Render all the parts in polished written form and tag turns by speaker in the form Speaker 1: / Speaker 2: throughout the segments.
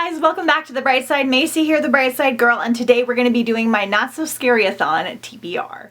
Speaker 1: guys, welcome back to The Bright Side. Macy here, the Bright Side Girl, and today we're going to be doing my Not So Scaryathon TBR.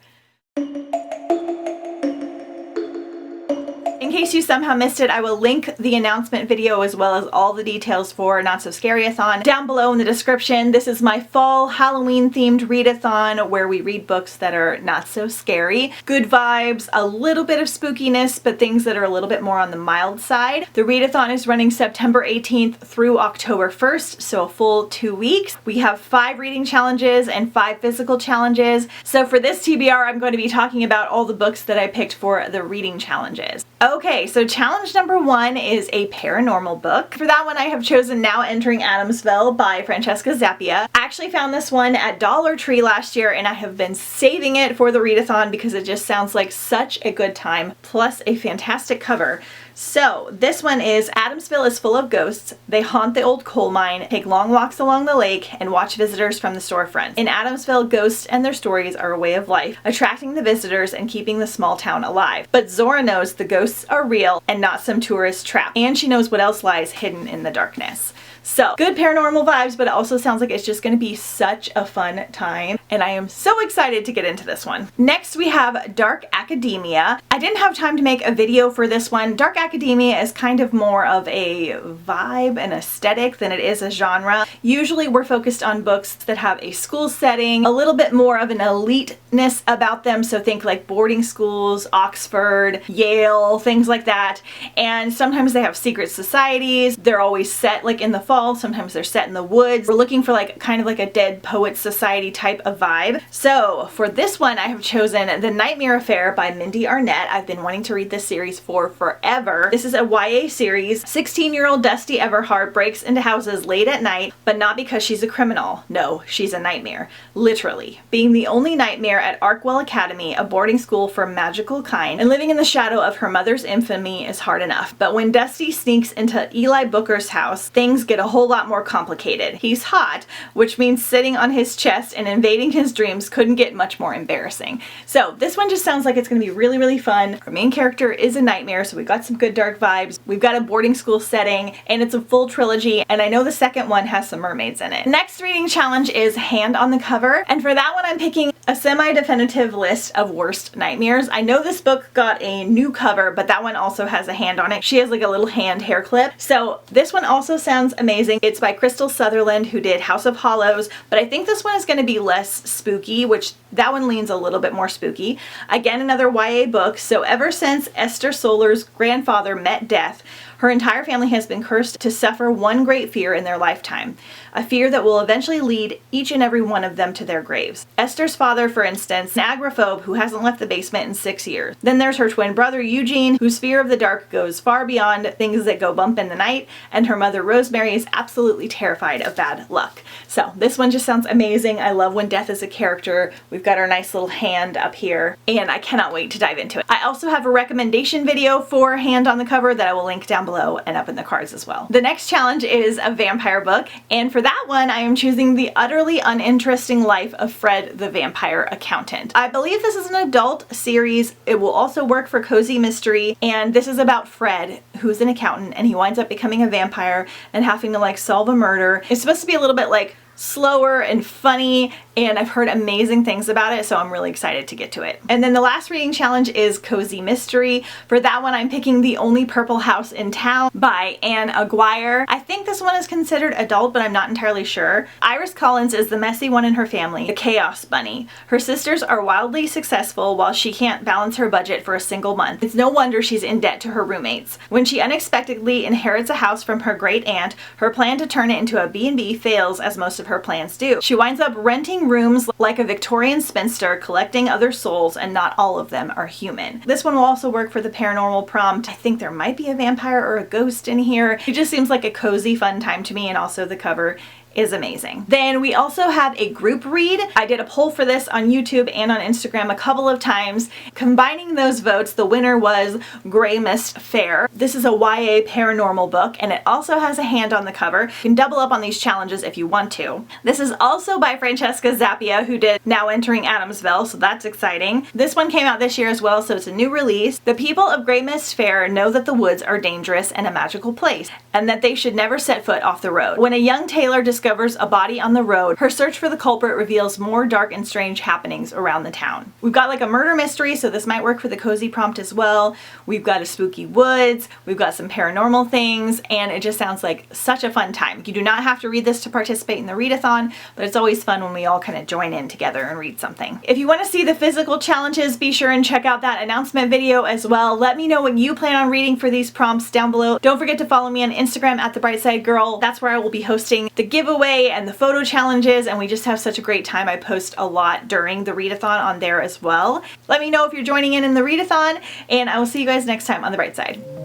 Speaker 1: In case you somehow missed it, I will link the announcement video as well as all the details for Not So Scaryathon down below in the description. This is my fall Halloween themed readathon where we read books that are not so scary. Good vibes, a little bit of spookiness, but things that are a little bit more on the mild side. The readathon is running September 18th through October 1st, so a full 2 weeks. We have 5 reading challenges and 5 physical challenges. So for this TBR, I'm going to be talking about all the books that I picked for the reading challenges. Okay, so challenge number 1 is a paranormal book. For that one, I have chosen Now Entering Adamsville by Francesca Zappia. I actually found this one at Dollar Tree last year and I have been saving it for the readathon because it just sounds like such a good time, plus a fantastic cover. So this one is Adamsville is full of ghosts. They haunt the old coal mine, take long walks along the lake, and watch visitors from the storefronts. In Adamsville, ghosts and their stories are a way of life, attracting the visitors and keeping the small town alive. But Zora knows the ghosts are real and not some tourist trap, and she knows what else lies hidden in the darkness. So, good paranormal vibes, but it also sounds like it's just going to be such a fun time, and I am so excited to get into this one. Next, we have Dark Academia. I didn't have time to make a video for this one. Dark Academia is kind of more of a vibe and aesthetic than it is a genre. Usually, we're focused on books that have a school setting, a little bit more of an eliteness about them, so think like boarding schools, Oxford, Yale, things like that. And sometimes they have secret societies. They're always set like in the fall. Sometimes they're set in the woods. We're looking for like kind of like a Dead Poets Society type of vibe. So for this one, I have chosen The Nightmare Affair by Mindy Arnett. I've been wanting to read this series for forever. This is a YA series. 16-year-old Dusty Everhart breaks into houses late at night, but not because she's a criminal. No, she's a nightmare. Literally. Being the only nightmare at Arkwell Academy, a boarding school for magical kind, and living in the shadow of her mother's infamy is hard enough. But when Dusty sneaks into Eli Booker's house, things get a whole lot more complicated. He's hot, which means sitting on his chest and invading his dreams couldn't get much more embarrassing. So this one just sounds like it's going to be really, really fun. Our main character is a nightmare, so we've got some good dark vibes. We've got a boarding school setting, and it's a full trilogy, and I know the second one has some mermaids in it. Next reading challenge is Hand on the Cover, and for that one I'm picking a semi-definitive list of worst nightmares. I know this book got a new cover, but that one also has a hand on it. She has like a little hand hair clip. So this one also sounds amazing. It's by Crystal Sutherland, who did House of Hollows, but I think this one is going to be less spooky, which that one leans a little bit more spooky. Again, another YA book. So ever since Esther Solar's grandfather met death, her entire family has been cursed to suffer one great fear in their lifetime, a fear that will eventually lead each and every one of them to their graves. Esther's father, for instance, an agoraphobe who hasn't left the basement in 6 years. Then there's her twin brother, Eugene, whose fear of the dark goes far beyond things that go bump in the night, and her mother, Rosemary, is absolutely terrified of bad luck. So this one just sounds amazing. I love when death is a character. We've got our nice little hand up here, and I cannot wait to dive into it. I also have a recommendation video for Hand on the Cover that I will link down below and up in the cards as well. The next challenge is a vampire book, and for that one I am choosing The Utterly Uninteresting Life of Fred the Vampire Accountant. I believe this is an adult series. It will also work for cozy mystery, and this is about Fred, who's an accountant, and he winds up becoming a vampire and having to like solve a murder. It's supposed to be a little bit like slower and funny, and I've heard amazing things about it, so I'm really excited to get to it. And then the last reading challenge is Cozy Mystery. For that one, I'm picking The Only Purple House in Town by Anne Aguirre. I think this one is considered adult, but I'm not entirely sure. Iris Collins is the messy one in her family, the Chaos Bunny. Her sisters are wildly successful while she can't balance her budget for a single month. It's no wonder she's in debt to her roommates. When she unexpectedly inherits a house from her great aunt, her plan to turn it into a B&B fails, as most of her plans do. She winds up renting rooms like a Victorian spinster, collecting other souls, and not all of them are human. This one will also work for the paranormal prompt. I think there might be a vampire or a ghost in here. It just seems like a cozy, fun time to me, and also the cover is amazing. Then we also have a group read. I did a poll for this on YouTube and on Instagram a couple of times. Combining those votes, the winner was Grey Mist Fair. This is a YA paranormal book, and it also has a hand on the cover. You can double up on these challenges if you want to. This is also by Francesca Zappia, who did Now Entering Adamsville, so that's exciting. This one came out this year as well, so it's a new release. The people of Grey Mist Fair know that the woods are dangerous and a magical place, and that they should never set foot off the road. When a young tailor discovers a body on the road, her search for the culprit reveals more dark and strange happenings around the town. We've got like a murder mystery, so this might work for the cozy prompt as well. We've got a spooky woods, we've got some paranormal things, and it just sounds like such a fun time. You do not have to read this to participate in the readathon, but it's always fun when we all kind of join in together and read something. If you want to see the physical challenges, be sure and check out that announcement video as well. Let me know what you plan on reading for these prompts down below. Don't forget to follow me on Instagram at @thebrightside_girl. That's where I will be hosting the giveaway and the photo challenges, and we just have such a great time. I post a lot during the readathon on there as well. Let me know if you're joining in the readathon, and I will see you guys next time on The Bright Side.